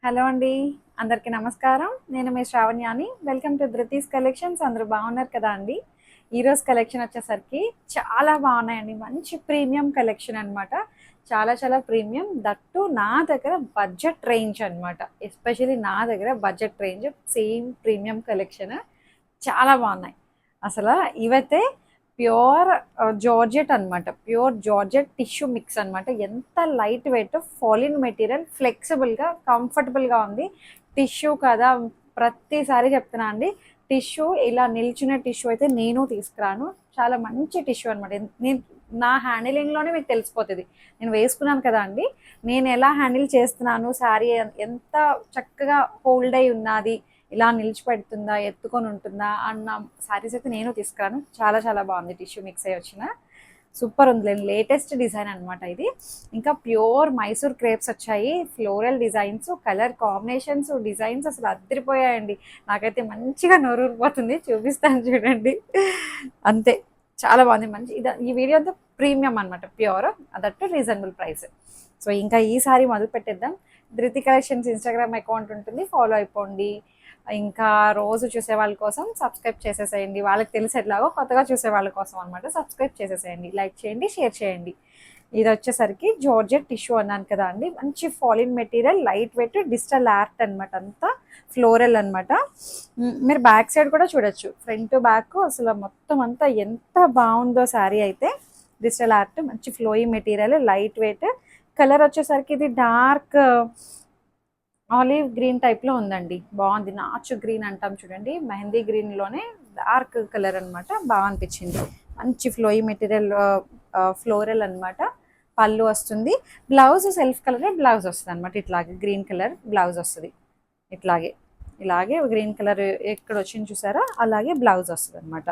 Hello అండి. అందరికీ నమస్కారం. నేను మీ శ్రావణ్యాని. Welcome to Dhruti's collections. అందరూ బాగున్నారు కదా అండి. ఈరోజు కలెక్షన్ వచ్చేసరికి చాలా బాగున్నాయండి. మంచి ప్రీమియం కలెక్షన్ అనమాట. చాలా చాలా ప్రీమియం. దట్టు నా దగ్గర బడ్జెట్ రేంజ్ అనమాట. ఎస్పెషల్లీ నా దగ్గర budget range same premium collection చాలా బాగున్నాయి. అసలు ఇవైతే ప్యూర్ జార్జెట్ అనమాట. ప్యూర్ జార్జెట్ టిష్యూ మిక్స్ అనమాట. ఎంత లైట్ వెయిట్ ఫాలిన్ మెటీరియల్, ఫ్లెక్సిబుల్గా కంఫర్టబుల్గా ఉంది. టిష్యూ కదా, ప్రతిసారి చెప్తున్నా అండి, టిష్యూ ఇలా నిల్చున్న టిష్యూ అయితే నేను తీసుకురాను. చాలా మంచి టిష్యూ అనమాట. నేను నా హ్యాండిలింగ్లోనే మీకు తెలిసిపోతుంది. నేను వేసుకున్నాను కదా అండి, నేను ఎలా హ్యాండిల్ చేస్తున్నాను, శారీ ఎంత చక్కగా హోల్డ్ అయి ఉన్నది, ఇలా నిలిచిపెడుతుందా, ఎత్తుకొని ఉంటుందా అన్న శారీస్ అయితే నేను తీసుకురాను. చాలా చాలా బాగుంది. టిష్యూ మిక్స్ అయ్యి వచ్చిన సూపర్ ఉంది. లేటెస్ట్ డిజైన్ అనమాట ఇది. ఇంకా ప్యూర్ మైసూర్ క్రేప్స్ వచ్చాయి. Floral designs, colour combinations, designs అసలు అద్దరిపోయాయండి. నాకైతే మంచిగా నోరూరిపోతుంది. చూపిస్తాను చూడండి. అంతే, చాలా బాగుంది. మంచి ఈ వీడియో అంతా ప్రీమియం అనమాట. ప్యూర్, అదట్టు రీజనబుల్ ప్రైస్. సో ఇంకా ఈసారి మొదలు పెట్టేద్దాం. ధృతి కలెక్షన్స్ ఇన్స్టాగ్రామ్ అకౌంట్ ఉంటుంది, ఫాలో అయిపోండి. ఇంకా రోజు చూసే వాళ్ళ కోసం సబ్స్క్రైబ్ చేసేసేయండి. వాళ్ళకి తెలిసేట్లాగో కొత్తగా చూసే వాళ్ళ కోసం అనమాట. సబ్స్క్రైబ్ చేసేసేయండి, లైక్ చేయండి, షేర్ చేయండి. ఇది వచ్చేసరికి జార్జెట్ టిష్యూ అన్నాను కదా అండి. మంచి falling material, light weight, digital art అనమాట. అంతా ఫ్లోరల్ అనమాట. మీరు బ్యాక్ సైడ్ కూడా చూడొచ్చు, ఫ్రంట్ బ్యాక్ అసలు మొత్తం అంతా ఎంత బాగుందో శారీ అయితే. డిజిటల్ ఆర్ట్, మంచి ఫ్లోయి మెటీరియల్, లైట్ వెయిట్. కలర్ వచ్చేసరికి ఇది డార్క్ ఆలివ్ గ్రీన్ టైప్లో ఉందండి. బాగుంది. నాచు గ్రీన్ అంటాం చూడండి, మెహందీ గ్రీన్లోనే డార్క్ కలర్ అనమాట. బాగా అనిపించింది. మంచి ఫ్లోయి మెటీరియల్, ఫ్లోరల్ అనమాట. పళ్ళు వస్తుంది. బ్లౌజ్ సెల్ఫ్ కలరే బ్లౌజ్ వస్తుంది అనమాట. ఇట్లాగే గ్రీన్ కలర్ బ్లౌజ్ వస్తుంది. ఇలాగే గ్రీన్ కలర్ ఎక్కడ వచ్చింది చూసారా, అలాగే బ్లౌజ్ వస్తుంది అనమాట.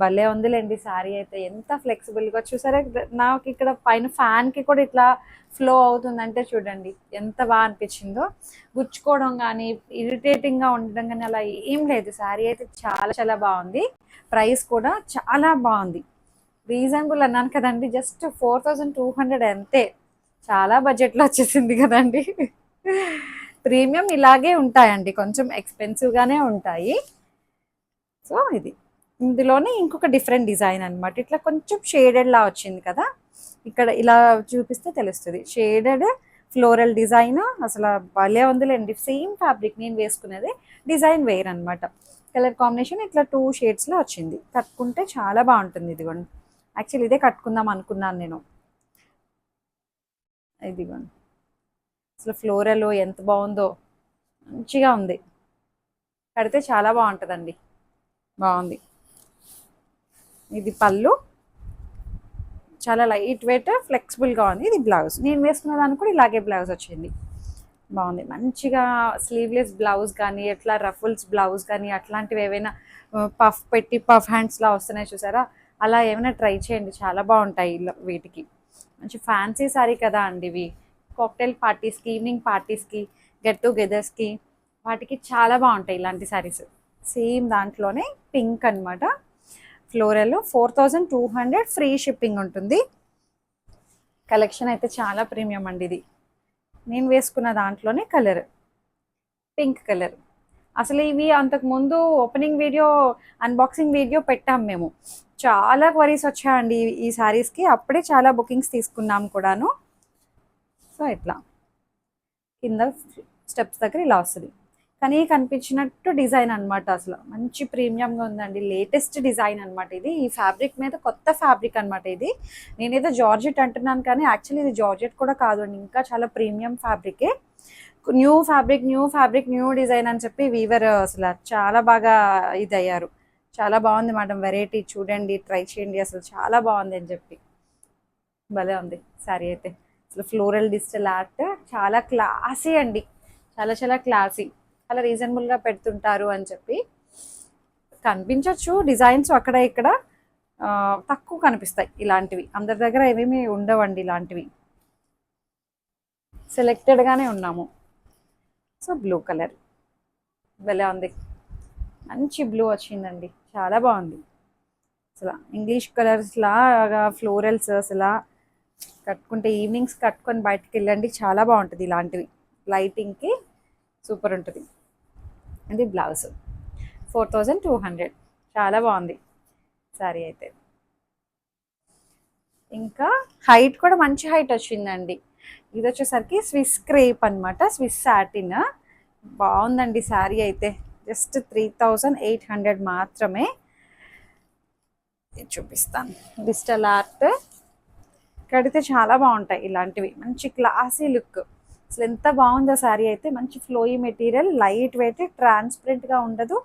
భలే ఉందిలేండి శారీ అయితే. ఎంత ఫ్లెక్సిబుల్గా చూసారా. నాకు ఇక్కడ పైన ఫ్యాన్కి కూడా ఇట్లా ఫ్లో అవుతుందంటే చూడండి ఎంత బాగా అనిపించిందో. గుచ్చుకోవడం కానీ, ఇరిటేటింగ్గా ఉండడం కానీ అలా ఏం లేదు. శారీ అయితే చాలా చాలా బాగుంది. ప్రైస్ కూడా చాలా బాగుంది. రీజనబుల్ అన్నాను కదండి, జస్ట్ 4200 అంతే. చాలా బడ్జెట్లో వచ్చేసింది కదండి. ప్రీమియం ఇలాగే ఉంటాయండి, కొంచెం ఎక్స్పెన్సివ్గానే ఉంటాయి. సో ఇందులోనే ఇంకొక డిఫరెంట్ డిజైన్ అనమాట. ఇట్లా కొంచెం షేడెడ్ లా వచ్చింది కదా, ఇక్కడ ఇలా చూపిస్తే తెలుస్తుంది. షేడెడ్ ఫ్లోరల్ డిజైన్ అసలు భలే ఉందిలేండి. సేమ్ ఫ్యాబ్రిక్ నేను వేసుకునేది, డిజైన్ వేర్ అనమాట. కలర్ కాంబినేషన్ ఇట్లా 2 షేడ్స్లో వచ్చింది. కట్టుకుంటే చాలా బాగుంటుంది. ఇదిగోండి, యాక్చువల్లీ ఇదే కట్టుకుందాం అనుకున్నాను నేను. ఇదిగోండి, అసలు ఫ్లోరల్ ఎంత బాగుందో, మంచిగా ఉంది. కడితే చాలా బాగుంటుందండి. బాగుంది. ఇది పళ్ళు, చాలా లైట్ వెయిట్, ఫ్లెక్సిబుల్గా ఉంది. ఇది బ్లౌజ్, నేను వేసుకున్న దానికి కూడా ఇలాగే బ్లౌజ్ వచ్చింది. బాగుంది. మంచిగా స్లీవ్లెస్ బ్లౌజ్ కానీ, ఎట్లా రఫుల్స్ బ్లౌజ్ కానీ, అట్లాంటివి ఏవైనా పఫ్ పెట్టి పఫ్ హ్యాండ్స్లా వస్తున్నాయి చూసారా, అలా ఏమైనా ట్రై చేయండి. చాలా బాగుంటాయి వీటికి. మంచి ఫ్యాన్సీ సారీ కదా అండి ఇవి. కాక్టైల్ పార్టీస్కి, ఈవినింగ్ పార్టీస్కి, గెట్ టుగెదర్స్కి, వాటికి చాలా బాగుంటాయి ఇలాంటి శారీస్. సేమ్ దాంట్లోనే పింక్ అనమాట. ఫ్లోరల్ 4200, ఫ్రీ షిప్పింగ్ ఉంటుంది. కలెక్షన్ అయితే చాలా ప్రీమియం అండి ఇది. నేను వేసుకున్న దాంట్లోనే కలర్ పింక్ కలర్. అసలు ఇవి అంతకుముందు ఓపెనింగ్ వీడియో, అన్బాక్సింగ్ వీడియో పెట్టాం మేము. చాలా క్వరీస్ వచ్చాయండి ఈ శారీస్కి. అప్పుడే చాలా బుకింగ్స్ తీసుకున్నాం కూడాను. సో ఇట్లా కింద స్టెప్స్ దగ్గర ఇలా వస్తుంది. కానీ కనిపించినట్టు డిజైన్ అనమాట. అసలు మంచి ప్రీమియంగా ఉందండి. లేటెస్ట్ డిజైన్ అనమాట ఇది. ఈ ఫ్యాబ్రిక్ మీద కొత్త ఫ్యాబ్రిక్ అనమాట ఇది. నేనేదో జార్జెట్ అంటున్నాను కానీ యాక్చువల్లీ ఇది జార్జెట్ కూడా కాదు అండి, ఇంకా చాలా ప్రీమియం ఫ్యాబ్రికే. New fabric, new fabric, new design అని చెప్పి వీవర్ అసలు చాలా బాగా ఇది అయ్యారు. చాలా బాగుంది మేడం, వెరైటీ చూడండి, ట్రై చేయండి, అసలు చాలా బాగుంది అని చెప్పి. భలే ఉంది శారీ అయితే. అసలు ఫ్లోరల్ డిజిటల్ ఆర్ట్ చాలా క్లాసీ అండి. చాలా చాలా క్లాసీ. చాలా రీజనబుల్గా పెడుతుంటారు అని చెప్పి. కనిపించవచ్చు డిజైన్స్ అక్కడ ఇక్కడ, తక్కువ కనిపిస్తాయి ఇలాంటివి. అందరి దగ్గర ఏమేమి ఉండవండి ఇలాంటివి. సెలెక్టెడ్గానే ఉన్నాము. సో బ్లూ కలర్ భలే ఉంది. మంచి బ్లూ వచ్చిందండి, చాలా బాగుంది. అసలు ఇంగ్లీష్ కలర్స్ లాగా ఫ్లోరల్స్ అసలు కట్టుకుంటే, ఈవినింగ్స్ కట్టుకొని బయటకు వెళ్ళండి, చాలా బాగుంటుంది ఇలాంటివి. లైటింగ్కి సూపర్ ఉంటుంది. ఇది బ్లౌజ్ 4200. చాలా బాగుంది శారీ అయితే. ఇంకా హైట్ కూడా మంచి హైట్ వచ్చిందండి. ఇది వచ్చేసరికి స్విస్ క్రేప్ అనమాట, స్విస్ సాటిన్. బాగుందండి శారీ అయితే. జస్ట్ 3800 మాత్రమే. చూపిస్తాను. డిజిటల్ ఆర్ట్ కడితే చాలా బాగుంటాయి ఇలాంటివి, మంచి క్లాసీ లుక్. అసలు ఎంత బాగుందో శారీ అయితే. మంచి ఫ్లోయీ మెటీరియల్, లైట్ వెయిట్, ట్రాన్స్పరెంట్గా ఉండదు.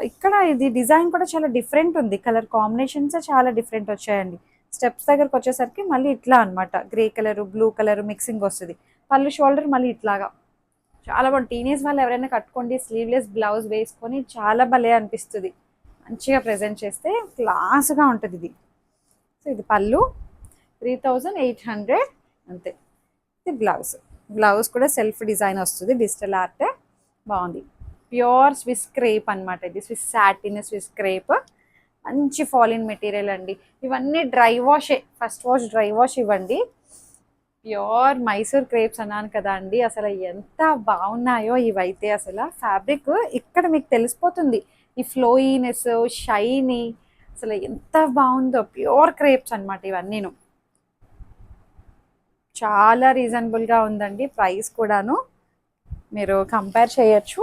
ఇక్కడ ఇది డిజైన్ కూడా చాలా డిఫరెంట్ ఉంది. కలర్ కాంబినేషన్స్ చాలా డిఫరెంట్ వచ్చాయండి. స్టెప్స్ దగ్గరకు వచ్చేసరికి మళ్ళీ ఇట్లా అనమాట, grey colour blue colour mixing వస్తుంది. పళ్ళు షోల్డర్ మళ్ళీ ఇట్లాగా చాలా బాగుంది. టీనేజ్ వాళ్ళు ఎవరైనా కట్టుకోండి, స్లీవ్లెస్ బ్లౌజ్ వేసుకొని చాలా భలే అనిపిస్తుంది. మంచిగా ప్రజెంట్ చేస్తే క్లాస్గా ఉంటుంది ఇది. సో ఇది పళ్ళు 3800 అంతే. ఇది బ్లౌజ్. బ్లౌజ్ కూడా సెల్ఫ్ డిజైన్ వస్తుంది, డిజిటల్ ఆర్ట్. బాగుంది. ప్యూర్ స్విస్ క్రేప్ అనమాట ఇది. Swiss satin, Swiss crepe. మంచి ఫాలిన్ మెటీరియల్ అండి. ఇవన్నీ డ్రై వాషే, ఫస్ట్ వాష్ డ్రై వాష్ ఇవ్వండి. ప్యూర్ మైసూర్ క్రేప్స్ అన్నాను కదా అండి, అసలు ఎంత బాగున్నాయో ఇవైతే. అసలు ఫ్యాబ్రిక్ ఇక్కడ మీకు తెలిసిపోతుంది, ఈ ఫ్లోయినెస్, షైనీ, అసలు ఎంత బాగుందో. ప్యూర్ క్రేప్స్ అనమాట ఇవన్నీను. చాలా రీజనబుల్గా ఉందండి ప్రైస్ కూడాను, మీరు కంపేర్ చేయొచ్చు.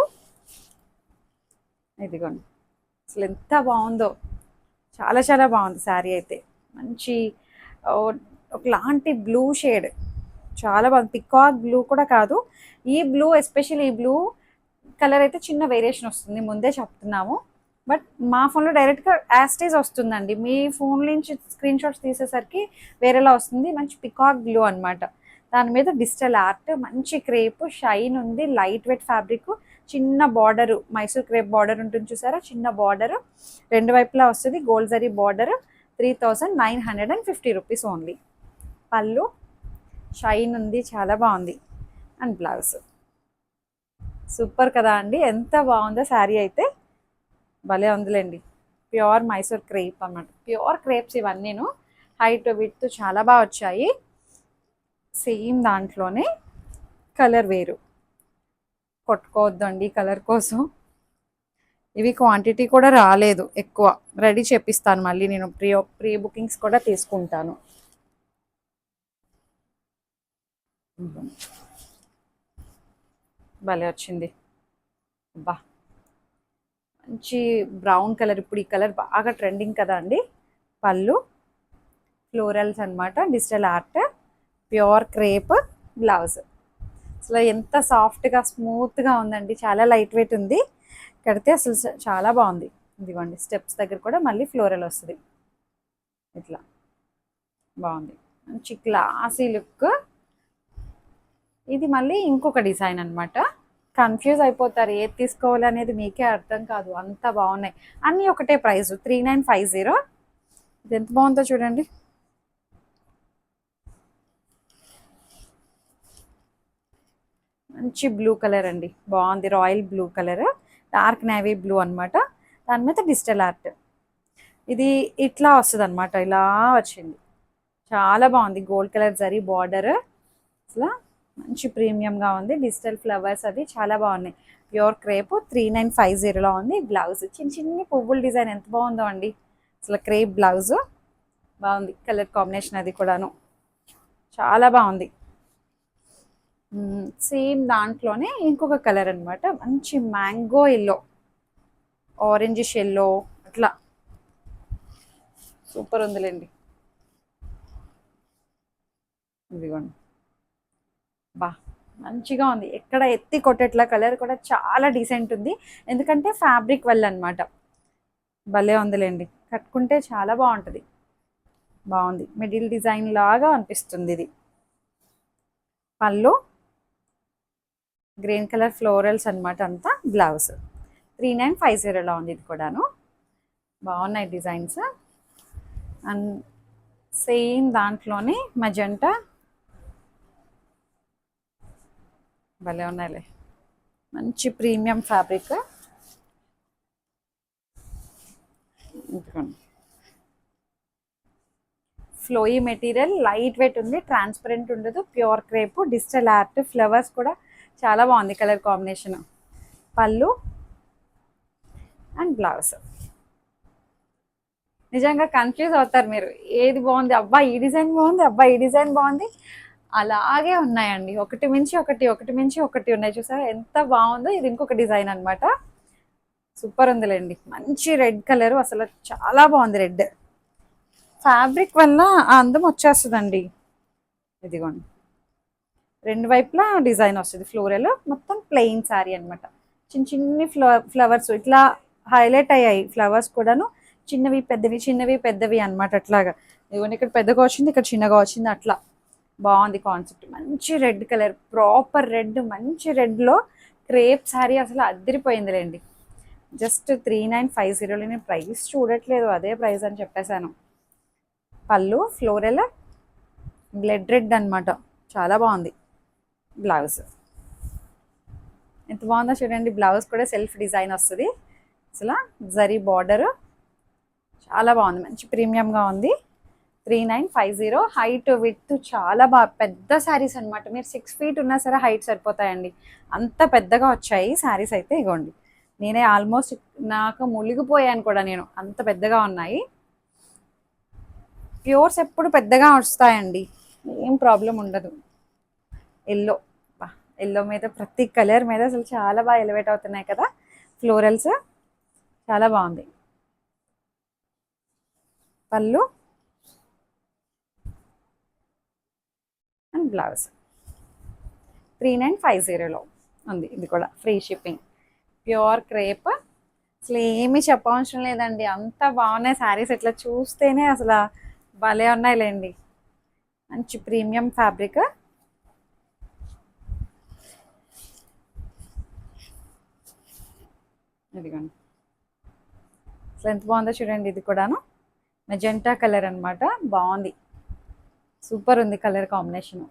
ఇదిగోండి అసలు ఎంత బాగుందో, చాలా చాలా బాగుంది శారీ అయితే. మంచి ఒకలాంటి బ్లూ షేడ్, చాలా బాగుంది. పికాక్ బ్లూ కూడా కాదు, ఈ బ్లూ ఎస్పెషల్లీ ఈ బ్లూ కలర్ అయితే చిన్న వేరియేషన్ వస్తుంది, ముందే చెప్తున్నాము. బట్ మా ఫోన్లో డైరెక్ట్గా యాస్టేజ్ వస్తుందండి. మీ ఫోన్ నుంచి స్క్రీన్ షాట్స్ తీసేసరికి వేరేలా వస్తుంది. మంచి పికాక్ బ్లూ అనమాట. దాని మీద డిజిటల్ ఆర్ట్, మంచి క్రేప్, షైన్ ఉంది, లైట్ వెయిట్ ఫ్యాబ్రిక్, చిన్న బార్డరు, మైసూర్ క్రేప్ బార్డర్ ఉంటుంది చూసారా, చిన్న బార్డర్ రెండు వైపులా వస్తుంది, gold zari border. 3950 rupees only. పళ్ళు షైన్ ఉంది, చాలా బాగుంది. అండ్ బ్లౌజ్ సూపర్ కదా అండి, ఎంత బాగుందో శారీ అయితే. భలే ఉందిలేండి. ప్యూర్ మైసూర్ క్రేప్ అన్నమాట. ప్యూర్ క్రేప్స్ ఇవన్నీను. హైట్ విడ్త్ చాలా బాగా వచ్చాయి. సేమ్ దాంట్లోనే కలర్ వేరు, కొట్టుకోవద్దండి కలర్ కోసం. ఇవి క్వాంటిటీ కూడా రాలేదు ఎక్కువ, రెడీ చేపిస్తాను మళ్ళీ నేను. ప్రీ బుకింగ్స్ కూడా తీసుకుంటాను. భలే వచ్చింది బా, మంచి బ్రౌన్ కలర్. ఇప్పుడు ఈ కలర్ బాగా ట్రెండింగ్ కదా అండి. పళ్ళు ఫ్లోరల్స్ అనమాట, digital art, pure crepe. Blouse అసలు ఎంత సాఫ్ట్గా స్మూత్గా ఉందండి, చాలా లైట్ వెయిట్ ఉంది. కడితే అసలు చాలా బాగుంది. ఇదిగోండి స్టెప్స్ దగ్గర కూడా మళ్ళీ ఫ్లోరల్ వస్తుంది, ఇట్లా బాగుంది. మంచి క్లాసీ లుక్. ఇది మళ్ళీ ఇంకొక డిజైన్ అనమాట. కన్ఫ్యూజ్ అయిపోతారు, ఏది తీసుకోవాలి అనేది మీకే అర్థం కాదు, అంత బాగున్నాయి అన్నీ. ఒకటే ప్రైస్ 3950. ఇది ఎంత బాగుందో చూడండి. మంచి బ్లూ కలర్ అండి, బాగుంది. Royal blue colour, dark navy blue అనమాట. దాని మీద డిజిటల్ ఆర్ట్. ఇది ఇట్లా వస్తుంది అనమాట, ఇలా వచ్చింది. చాలా బాగుంది. గోల్డ్ కలర్ జరీ బార్డర్, అసలు మంచి ప్రీమియంగా ఉంది. డిజిటల్ ఫ్లవర్స్ అది చాలా బాగున్నాయి. ప్యూర్ క్రేప్ 3950లో ఉంది. బ్లౌజ్ చిన్న చిన్ని పువ్వుల డిజైన్ ఎంత బాగుందో అండి. అసలు క్రేప్ బ్లౌజ్ బాగుంది. కలర్ కాంబినేషన్ అది కూడాను చాలా బాగుంది. సేమ్ దాంట్లోనే ఇంకొక కలర్ అనమాట, మంచి మ్యాంగో ఎల్లో, ఆరెంజిష్ ఎల్లో, అట్లా సూపర్ ఉందిలేండి. ఇదిగోండి బా, మంచిగా ఉంది. ఎక్కడ ఎత్తి కొట్టేట్లా, కలర్ కూడా చాలా డీసెంట్ ఉంది, ఎందుకంటే ఫ్యాబ్రిక్ వల్ల అనమాట. భలే ఉందిలేండి, కట్టుకుంటే చాలా బాగుంటుంది. బాగుంది, మిడిల్ డిజైన్ లాగా అనిపిస్తుంది ఇది. పళ్ళు గ్రీన్ కలర్ ఫ్లోరల్స్ అనమాట అంతా. బ్లౌజ్ 3950లో ఉంది. ఇది కూడాను బాగున్నాయి డిజైన్స్. అండ్ సేమ్ దాంట్లోనే మజంటా, భలే ఉన్నాయిలే. మంచి premium fabric. Flowy material, light wait ఉంది, ట్రాన్స్పరెంట్ ఉండదు, pure crepe, digital art, flowers కూడా చాలా బాగుంది కలర్ కాంబినేషన్. పళ్ళు అండ్ బ్లౌజ్. నిజంగా కన్ఫ్యూజ్ అవుతారు మీరు, ఏది బాగుంది, అబ్బా ఈ డిజైన్ బాగుంది, అబ్బా ఈ డిజైన్ బాగుంది. అలాగే ఉన్నాయండి, ఒకటి మించి ఒకటి, ఒకటి మించి ఒకటి ఉన్నాయి. చూసారా ఎంత బాగుందో. ఇది ఇంకొక డిజైన్ అనమాట. సూపర్ ఉందిలేండి. మంచి రెడ్ కలర్, అసలు చాలా బాగుంది రెడ్. ఫ్యాబ్రిక్ వల్ల ఆ అందం వచ్చేస్తుందండి. ఇదిగోండి, రెండు వైపులా డిజైన్ వస్తుంది. ఫ్లోరల్ మొత్తం ప్లెయిన్ శారీ అనమాట. చిన్న చిన్ని ఫ్లవర్స్ ఇట్లా హైలైట్ అయ్యాయి. ఫ్లవర్స్ కూడాను చిన్నవి పెద్దవి, చిన్నవి పెద్దవి అనమాట. అట్లాగా ఇదిగోండి, ఇక్కడ పెద్దగా వచ్చింది, ఇక్కడ చిన్నగా వచ్చింది. అట్లా బాగుంది కాన్సెప్ట్. మంచి రెడ్ కలర్, ప్రాపర్ రెడ్, మంచి రెడ్లో క్రేప్ శారీ అసలు అద్దరిపోయిందిలేండి. జస్ట్ 3950. నేను ప్రైస్ చూడట్లేదు, అదే ప్రైస్ అని చెప్పేశాను. పళ్ళు ఫ్లోరల్ బ్లడ్ రెడ్ అనమాట, చాలా బాగుంది. బ్లౌజ్ ఎంత బాగుందో చూడండి. బ్లౌజ్ కూడా సెల్ఫ్ డిజైన్ వస్తుంది. అసలు జరీ బార్డర్ చాలా బాగుంది, మంచి ప్రీమియంగా ఉంది. 3950. హైట్ విత్ చాలా బాగా పెద్ద శారీస్ అనమాట. మీరు 6 feet ఉన్నా సరే హైట్ సరిపోతాయండి, అంత పెద్దగా వచ్చాయి శారీస్ అయితే. ఇగోండి, నేనే ఆల్మోస్ట్ నాకు మునిగిపోయాను కూడా నేను, అంత పెద్దగా ఉన్నాయి. ప్యూర్స్ ఎప్పుడు పెద్దగా వస్తాయండి, ఏం ప్రాబ్లం ఉండదు. ఎల్లో, ఎల్లో మీద ప్రతి కలర్ మీద అసలు చాలా బాగా ఎలివేట్ అవుతున్నాయి కదా ఫ్లోరల్స్. చాలా బాగుంది. పళ్ళు అండ్ బ్లౌజ్ 3950లో ఉంది. ఇది కూడా ఫ్రీ షిప్పింగ్, ప్యూర్ క్రేప్. అసలు ఏమీ చెప్పవసరం లేదండి, అంత బాగున్నాయి శారీస్. ఇట్లా చూస్తేనే అసలు భలే ఉన్నాయిలేండి. మంచి ప్రీమియం ఫ్యాబ్రిక్. ఇదిగోండి, అసలు ఎంత బాగుందో చూడండి. ఇది కూడాను మెజెంటా కలర్ అనమాట, బాగుంది. సూపర్ ఉంది కలర్ కాంబినేషన్.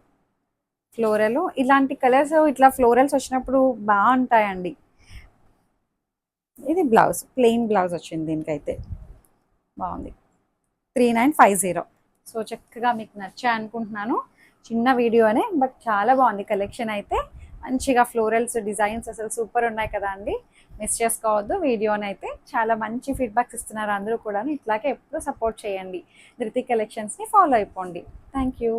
ఫ్లోరల్, ఇలాంటి కలర్స్ ఇట్లా ఫ్లోరల్స్ వచ్చినప్పుడు బాగుంటాయండి. ఇది బ్లౌజ్, ప్లెయిన్ బ్లౌజ్ వచ్చింది దీనికైతే, బాగుంది. 3950. సో చక్కగా మీకు నచ్చా అనుకుంటున్నాను. చిన్న వీడియోనే, బట్ చాలా బాగుంది కలెక్షన్ అయితే. మంచిగా ఫ్లోరల్స్ డిజైన్స్ అసలు సూపర్ ఉన్నాయి కదా అండి. మిస్ చేసుకోవద్దు వీడియోని అయితే. చాలా మంచి ఫీడ్బ్యాక్స్ ఇస్తున్నారు అందరూ కూడా. ఇట్లాగే ఎప్పుడు సపోర్ట్ చేయండి. ధృతి కలెక్షన్స్ని ఫాలో అయిపోండి. Thank you.